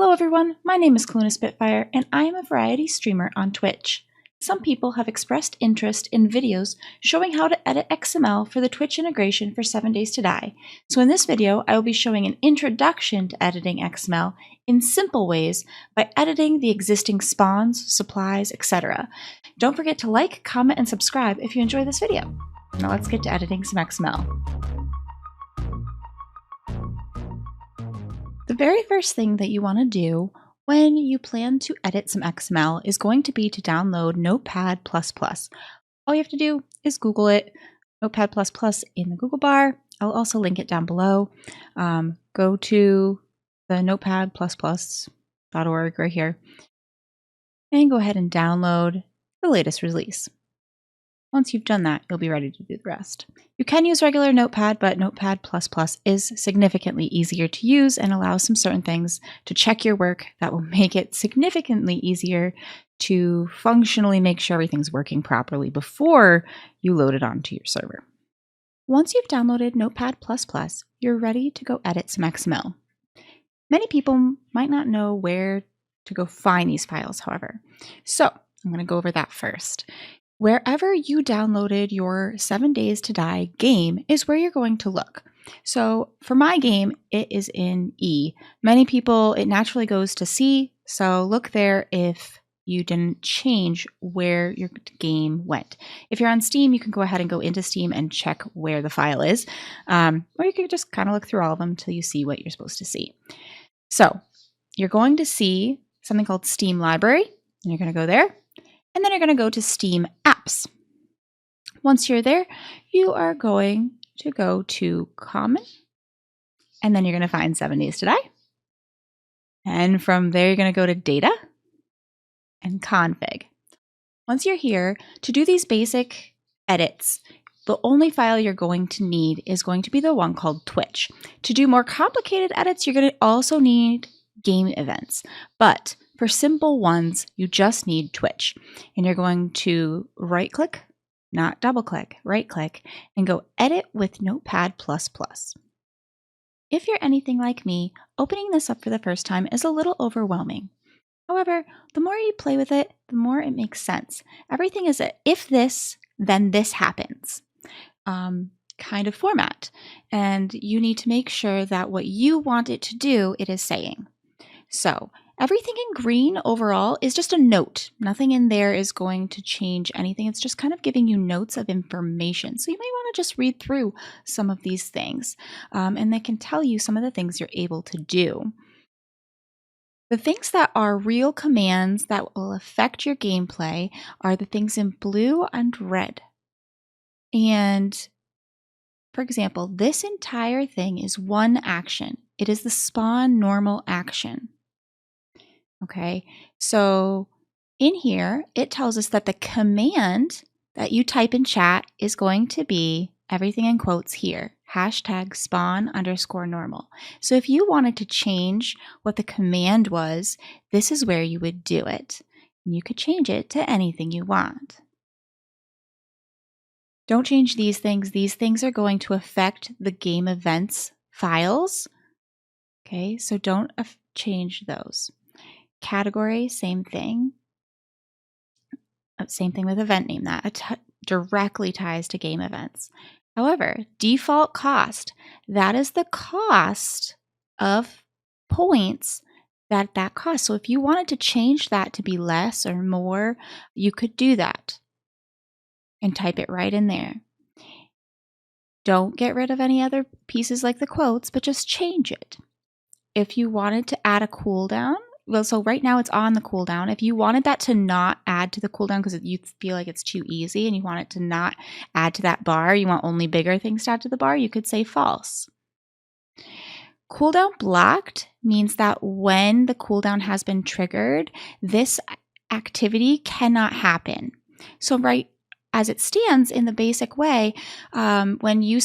Hello everyone, my name is Kaluna Spitfire and I am a variety streamer on Twitch. Some people have expressed interest in videos showing how to edit XML for the Twitch integration for 7 Days to Die. So in this video, I will be showing an introduction to editing XML in simple ways by editing the existing spawns, supplies, etc. Don't forget to like, comment, and subscribe if you enjoy this video. Now let's get to editing some XML. The very first thing that you want to do when you plan to edit some XML is going to be to download Notepad++. All you have to do is Google it, Notepad++ in the Google bar. I'll also link it down below. Go to the notepad++.org right here and go ahead and download the latest release. Once you've done that, you'll be ready to do the rest. You can use regular Notepad, but Notepad++ is significantly easier to use and allows some certain things to check your work that will make it significantly easier to functionally make sure everything's working properly before you load it onto your server. Once you've downloaded Notepad++, you're ready to go edit some XML. Many people might not know where to go find these files, however. So I'm going to go over that first. Wherever you downloaded your 7 Days to Die game is where you're going to look. So for my game, it is in E. Many people, it naturally goes to C, so look there if you didn't change where your game went. If you're on Steam, you can go ahead and go into Steam and check where the file is, or you can just kind of look through all of them until you see what you're supposed to see. So you're going to see something called Steam Library, and you're going to go there. And then you're going to go to Steam Apps. Once you're there, you are going to go to Common, and then you're going to find 7 Days to Die. And from there, you're going to go to Data and Config. Once you're here, to do these basic edits, the only file you're going to need is going to be the one called Twitch. To do more complicated edits, you're going to also need game events. But for simple ones, you just need Twitch. And you're going to right-click, not double-click, right-click, and go Edit with Notepad++. If you're anything like me, opening this up for the first time is a little overwhelming. However, the more you play with it, the more it makes sense. Everything is a if this, then this happens kind of format. And you need to make sure that what you want it to do, it is saying. So everything in green overall is just a note. Nothing in there is going to change anything. It's just kind of giving you notes of information. So you may want to just read through some of these things, and they can tell you some of the things you're able to do. The things that are real commands that will affect your gameplay are the things in blue and red. And for example, this entire thing is one action. It is the spawn normal action. Okay, so in here, it tells us that the command that you type in chat is going to be everything in quotes here, #spawn_normal. So if you wanted to change what the command was, this is where you would do it. You could change it to anything you want. Don't change these things. These things are going to affect the game events files. Okay, so don't change those. Category, same thing. Same thing with event name. That directly ties to game events. However, default cost, that is the cost of points that costs. So if you wanted to change that to be less or more, you could do that and type it right in there. Don't get rid of any other pieces like the quotes, but just change it. If you wanted to add a cooldown, well, so right now it's on the cooldown. If you wanted that to not add to the cooldown because you feel like it's too easy and you want it to not add to that bar, you want only bigger things to add to the bar, you could say false. Cooldown blocked means that when the cooldown has been triggered, this activity cannot happen. So right as it stands in the basic way, when you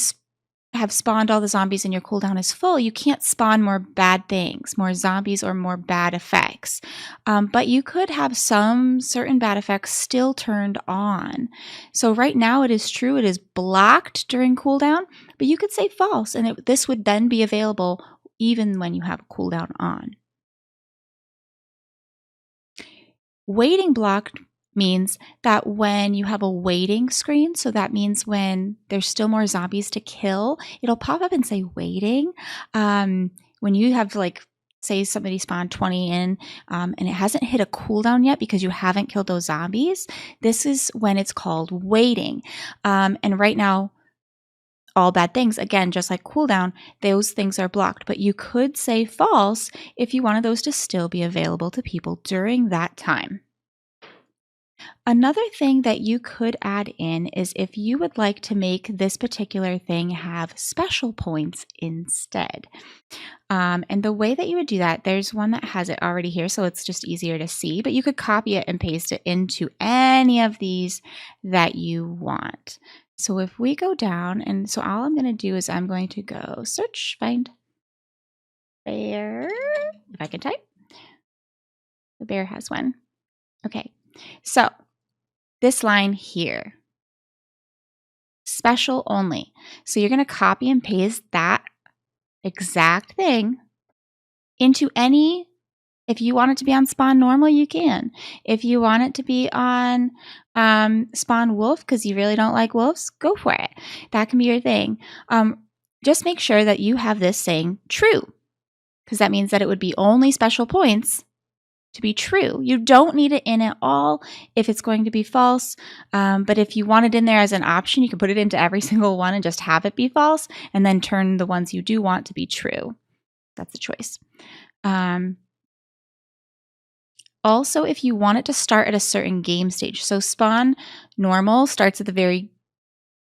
have spawned all the zombies and your cooldown is full, you can't spawn more bad things, more zombies or more bad effects. But you could have some certain bad effects still turned on. So right now it is true, it is blocked during cooldown, but you could say false and this would then be available even when you have a cooldown on. Waiting blocked means that when you have a waiting screen, so that means when there's still more zombies to kill, it'll pop up and say waiting. When you have like, say somebody spawned 20 in and it hasn't hit a cooldown yet because you haven't killed those zombies, this is when it's called waiting. And right now, all bad things, again, just like cooldown, those things are blocked, but you could say false if you wanted those to still be available to people during that time. Another thing that you could add in is if you would like to make this particular thing have special points instead. And the way that you would do that, there's one that has it already here, so it's just easier to see, but you could copy it and paste it into any of these that you want. So if we go down, and so all I'm going to do is I'm going to go search, find bear, if I can type. The bear has one. Okay, so this line here, special only. So you're going to copy and paste that exact thing into any, if you want it to be on spawn normal, you can. If you want it to be on spawn wolf because you really don't like wolves, go for it. That can be your thing. Just make sure that you have this saying true, because that means that it would be only special points to be true. You don't need it in at all if it's going to be false, but if you want it in there as an option, you can put it into every single one and just have it be false, and then turn the ones you do want to be true. That's a choice. Also, if you want it to start at a certain game stage, so spawn normal starts at the very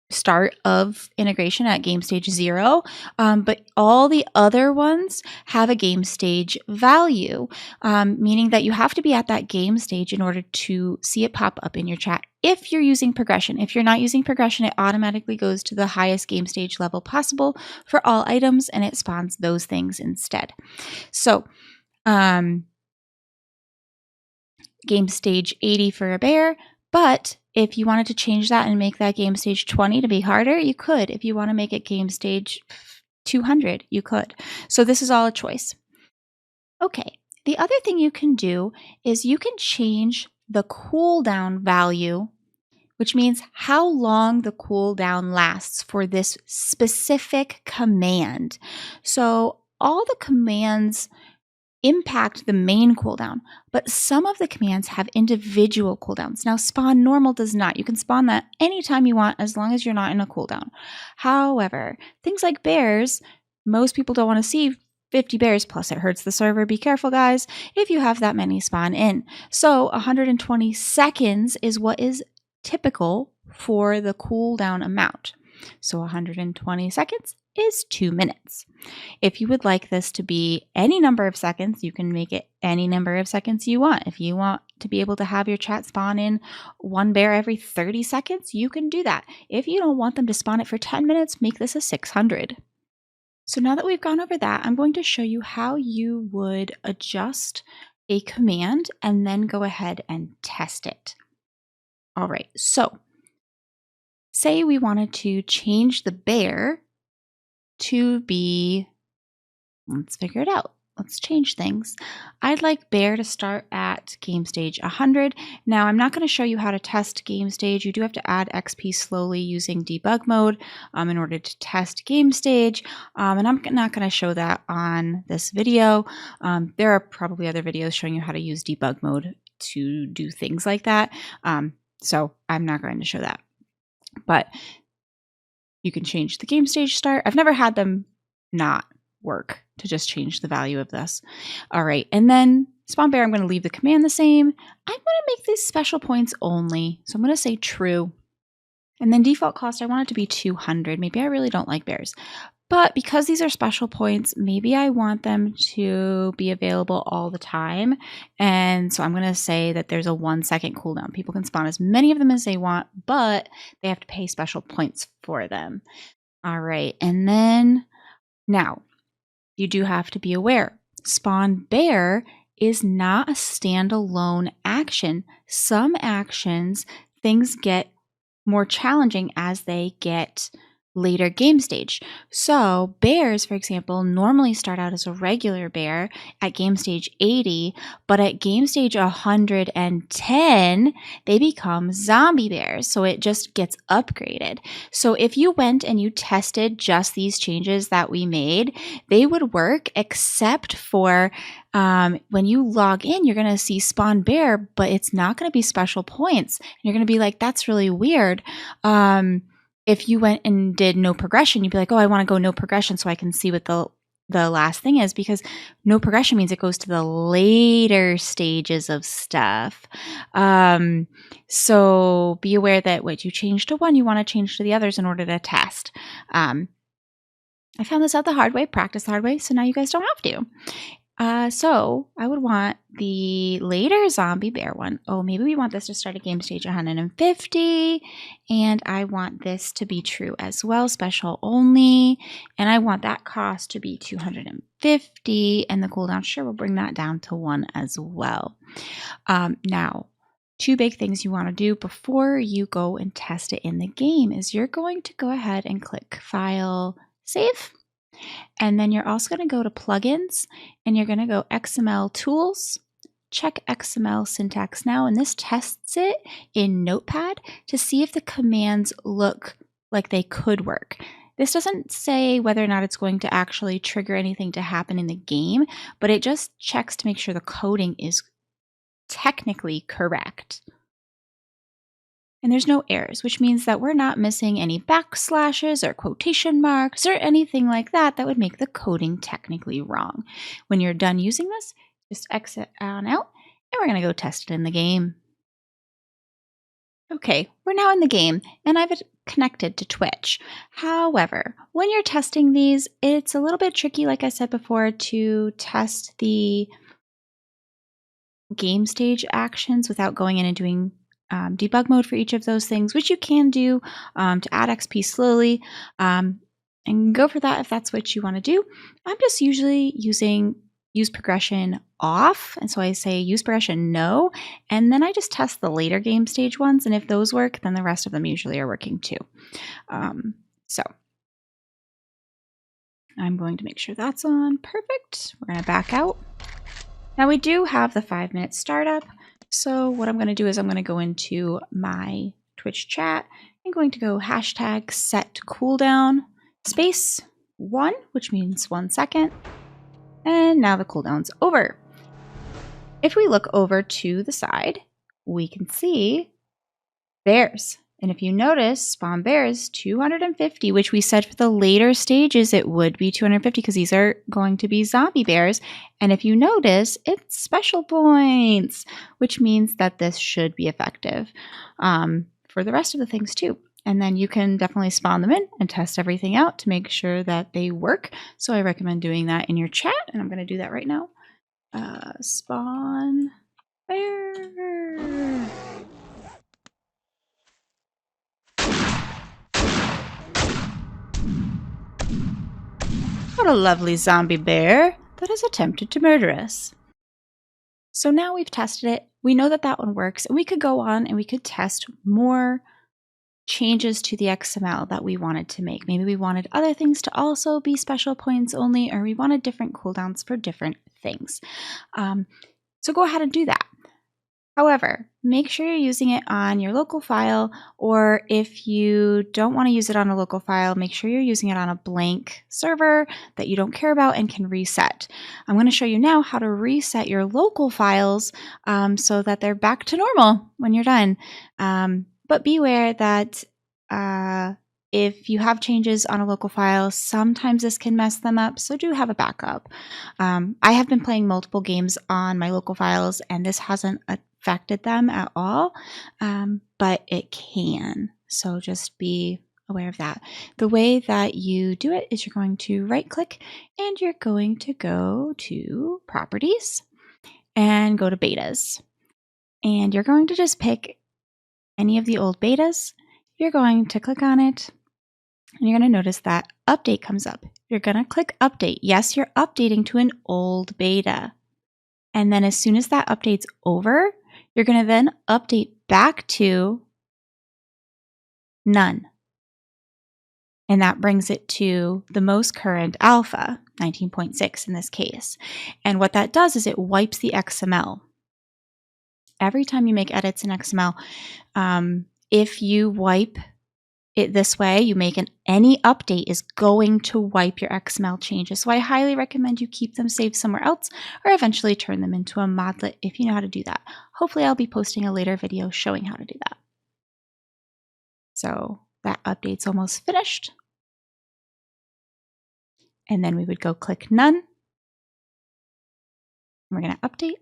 start of integration at game stage 0, but all the other ones have a game stage value, meaning that you have to be at that game stage in order to see it pop up in your chat if you're using progression. If you're not using progression, it automatically goes to the highest game stage level possible for all items, and it spawns those things instead. So game stage 80 for a bear, but if you wanted to change that and make that game stage 20 to be harder, you could. If you want to make it game stage 200, you could. So this is all a choice. Okay, the other thing you can do is you can change the cooldown value, which means how long the cooldown lasts for this specific command. So all the commands impact the main cooldown, but some of the commands have individual cooldowns. Now, spawn normal does not. You can spawn that anytime you want as long as you're not in a cooldown. However, things like bears, most people don't want to see 50 bears, plus it hurts the server. Be careful, guys, if you have that many spawn in. So 120 seconds is what is typical for the cooldown amount. So 120 seconds is 2 minutes. If you would like this to be any number of seconds, you can make it any number of seconds you want. If you want to be able to have your chat spawn in one bear every 30 seconds, you can do that. If you don't want them to spawn it for 10 minutes, make this a 600. So now that we've gone over that, I'm going to show you how you would adjust a command and then go ahead and test it. All right, so say we wanted to change the bear to be, let's figure it out. Let's change things. I'd like bear to start at game stage 100. Now, I'm not going to show you how to test game stage. You do have to add XP slowly using debug mode in order to test game stage. And I'm not going to show that on this video. There are probably other videos showing you how to use debug mode to do things like that. So I'm not going to show that. But you can change the game stage start. I've never had them not work to just change the value of this. All right, and then spawn bear, I'm going to leave the command the same. I'm going to make these special points only. So I'm going to say true. And then default cost, I want it to be 200. Maybe I really don't like bears. But because these are special points, maybe I want them to be available all the time. And so I'm going to say that there's a 1 second cooldown. People can spawn as many of them as they want, but they have to pay special points for them. All right. And then now you do have to be aware, spawn bear is not a standalone action. Some actions, things get more challenging as they get later game stage. So bears, for example, normally start out as a regular bear at game stage 80, but at game stage 110, they become zombie bears. So it just gets upgraded. So if you went and you tested just these changes that we made, they would work except for when you log in, you're going to see spawn bear, but it's not going to be special points. You're going to be like, that's really weird. If you went and did no progression, you'd be like, oh, I want to go no progression so I can see what the last thing is, because no progression means it goes to the later stages of stuff. So be aware that what you change to one, you want to change to the others in order to test. I found this out the hard way, practice the hard way, so now you guys don't have to. So I would want the later zombie bear one. Oh, maybe we want this to start at game stage 150, and I want this to be true as well, special only, and I want that cost to be 250, and the cooldown, sure, we'll bring that down to 1 as well. Now, 2 big things you want to do before you go and test it in the game is you're going to go ahead and click File, Save. And then you're also going to go to Plugins, and you're going to go XML Tools, check XML Syntax Now, and this tests it in Notepad to see if the commands look like they could work. This doesn't say whether or not it's going to actually trigger anything to happen in the game, but it just checks to make sure the coding is technically correct. And there's no errors, which means that we're not missing any backslashes or quotation marks or anything like that that would make the coding technically wrong. When you're done using this, just exit on out, and we're going to go test it in the game. Okay, we're now in the game, and I've connected to Twitch. However, when you're testing these, it's a little bit tricky, like I said before, to test the game stage actions without going in and doing debug mode for each of those things, which you can do to add XP slowly, and go for that if that's what you want to do. I'm just usually using use progression off, and so I say use progression no, and then I just test the later game stage ones, and if those work, then the rest of them usually are working too. So I'm going to make sure that's on. Perfect. We're going to back out. Now we do have the 5-minute startup. So what I'm going to do is I'm going to go into my Twitch chat. I'm going to go hashtag set cooldown space 1, which means 1 second. And now the cooldown's over. If we look over to the side, we can see bears. And if you notice, spawn bears 250, which we said for the later stages it would be 250 because these are going to be zombie bears. And if you notice, it's special points, which means that this should be effective for the rest of the things too. And then you can definitely spawn them in and test everything out to make sure that they work. So I recommend doing that in your chat, and I'm going to do that right now. Spawn bear. What a lovely zombie bear that has attempted to murder us. So now we've tested it. We know that that one works, and we could go on and we could test more changes to the XML that we wanted to make. Maybe we wanted other things to also be special points only, or we wanted different cooldowns for different things. So go ahead and do that. However, make sure you're using it on your local file, or if you don't want to use it on a local file, make sure you're using it on a blank server that you don't care about and can reset. I'm going to show you now how to reset your local files so that they're back to normal when you're done. But beware that if you have changes on a local file, sometimes this can mess them up, so do have a backup. I have been playing multiple games on my local files, and this hasn't affected them at all, but it can. So just be aware of that. The way that you do it is you're going to right click and you're going to go to Properties and go to Betas. And you're going to just pick any of the old betas. You're going to click on it and you're going to notice that Update comes up. You're going to click Update. Yes, you're updating to an old beta. And then as soon as that update's over, you're going to then update back to none. And that brings it to the most current alpha, 19.6 in this case. And what that does is it wipes the XML. Every time you make edits in XML, if you wipe it this way, you make any update is going to wipe your XML changes. So I highly recommend you keep them saved somewhere else or eventually turn them into a modlet if you know how to do that. Hopefully I'll be posting a later video showing how to do that. So that update's almost finished. And then we would go click None. We're going to update.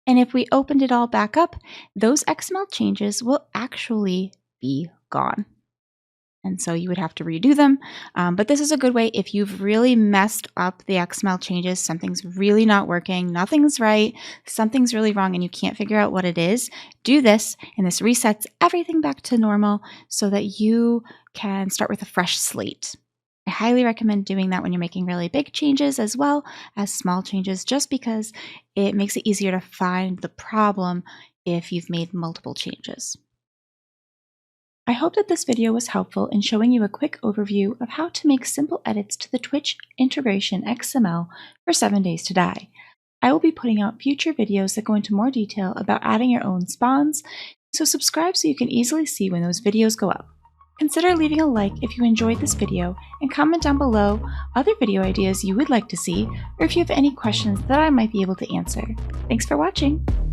And if we opened it all back up, those XML changes will actually be gone. And so you would have to redo them. But this is a good way if you've really messed up the XML changes, something's really not working, nothing's right, something's really wrong, and you can't figure out what it is. Do this, and this resets everything back to normal so that you can start with a fresh slate. I highly recommend doing that when you're making really big changes as well as small changes, just because it makes it easier to find the problem if you've made multiple changes. I hope that this video was helpful in showing you a quick overview of how to make simple edits to the Twitch integration XML for 7 Days to Die. I will be putting out future videos that go into more detail about adding your own spawns, so subscribe so you can easily see when those videos go up. Consider leaving a like if you enjoyed this video, and comment down below other video ideas you would like to see, or if you have any questions that I might be able to answer. Thanks for watching!